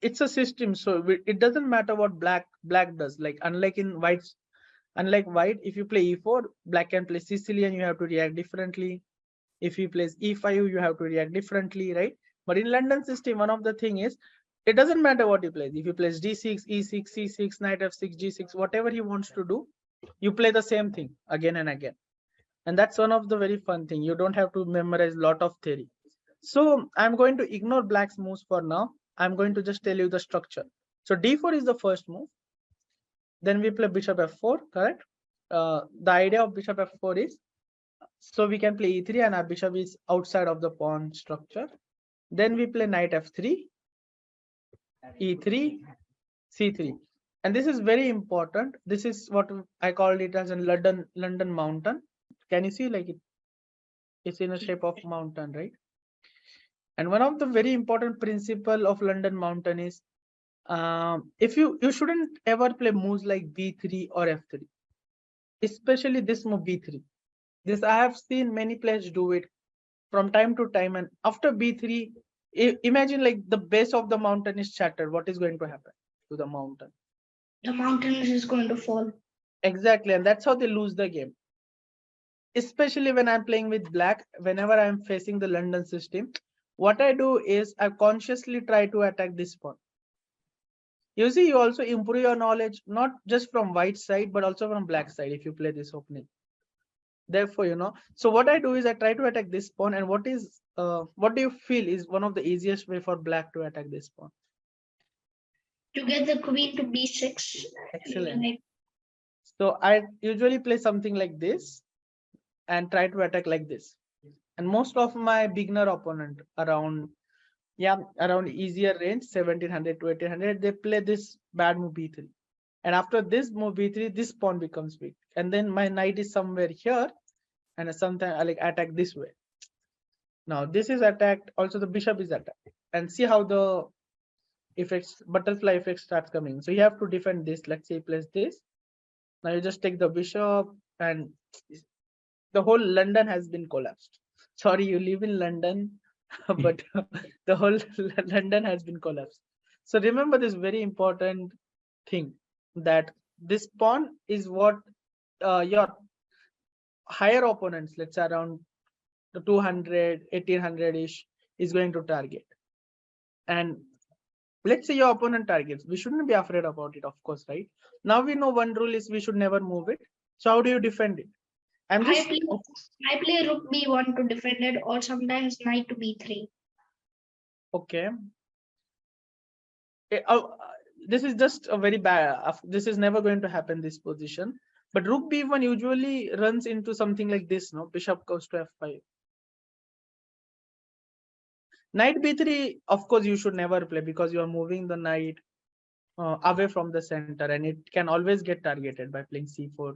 it's a system, so it doesn't matter what black does. Like unlike white, if you play e4, black can play Sicilian, you have to react differently. If he plays e5, you have to react differently, right? But in London system, one of the thing is, it doesn't matter what he plays. If he plays d6, e6, c6, knight f6, g6, whatever he wants to do, you play the same thing again and again. And that's one of the very fun thing. You don't have to memorize a lot of theory. So I'm going to ignore black's moves for now. I'm going to just tell you the structure. So d4 is the first move. Then we play bishop f4, correct? The idea of bishop f4 is, so we can play e3 and our bishop is outside of the pawn structure. Then we play knight f3, e3, c3. And this is very important. This is what I called it as a London mountain. Can you see, like it's in a shape of mountain, right? And one of the very important principle of London mountain is, if you shouldn't ever play moves like b3 or f3, especially this move b3. This I have seen many players do it from time to time, and after b3, imagine like the base of the mountain is shattered. What is going to happen to the mountain? The mountain is going to fall. Exactly, and that's how they lose the game. Especially when I'm playing with black, whenever I'm facing the London system, what I do is I consciously try to attack this pawn. You see, you also improve your knowledge, not just from white side, but also from black side if you play this opening. Therefore, so what I do is I try to attack this pawn. And what do you feel is one of the easiest way for black to attack this pawn? To get the queen to b6. Excellent. So I usually play something like this and try to attack like this. And most of my beginner opponent around easier range, 1700 to 1800, they play this bad move b3. And after this move b3, this pawn becomes weak. And then my knight is somewhere here, and sometimes I like attack this way. Now this is attacked, also the bishop is attacked. And see how the effects, butterfly effect starts coming. So you have to defend this. Let's say he plays this. Now you just take the bishop, and the whole London has been collapsed. Sorry, you live in London, but the whole London has been collapsed. So remember this very important thing, that this pawn is what your higher opponents, let's say around the 200, 1800-ish, is going to target. And let's say your opponent targets, we shouldn't be afraid about it, of course, right? Now we know one rule is we should never move it. So how do you defend it? I play rook b1 to defend it, or sometimes knight to b3. Okay. This is just a very bad. This is never going to happen, this position. But rook b1 usually runs into something like this, no? Bishop goes to f5. Knight b3, of course, you should never play because you are moving the knight away from the center, and it can always get targeted by playing c4.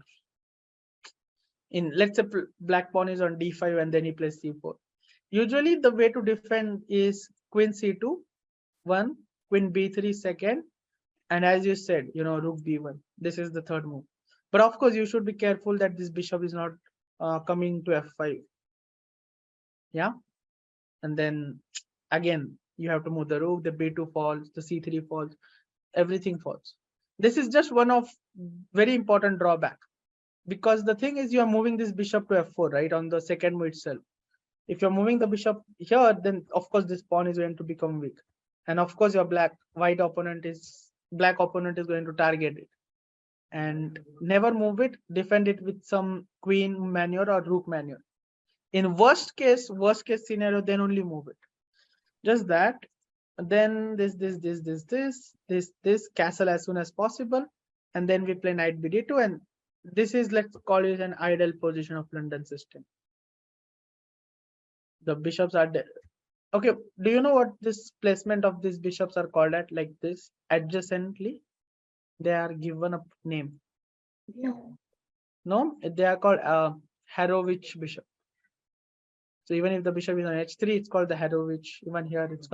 Let's say black pawn is on d5 and then he plays c4. Usually the way to defend is queen c2, 1, queen b3 second, and as you said, rook b1. This is the third move. But of course, you should be careful that this bishop is not coming to f5. Yeah. And then again, you have to move the rook, the b2 falls, the c3 falls, everything falls. This is just one of very important drawback, because the thing is you are moving this bishop to f4, right, on the second move itself. If you're moving the bishop here, then of course this pawn is going to become weak. And of course your black opponent is going to target it. And never move it, defend it with some queen maneuver or rook maneuver. In worst case scenario, then only move it. Just that. Then this castle as soon as possible, and then we play knight bd2, and this is, let's call it, an ideal position of London system. The bishops are dead. Okay, do you know what this placement of these bishops are called at? Like this, adjacently, they are given a name. No, they are called Harowich bishop. So even if the bishop is on h3, it's called the Harowich. Even here, it's called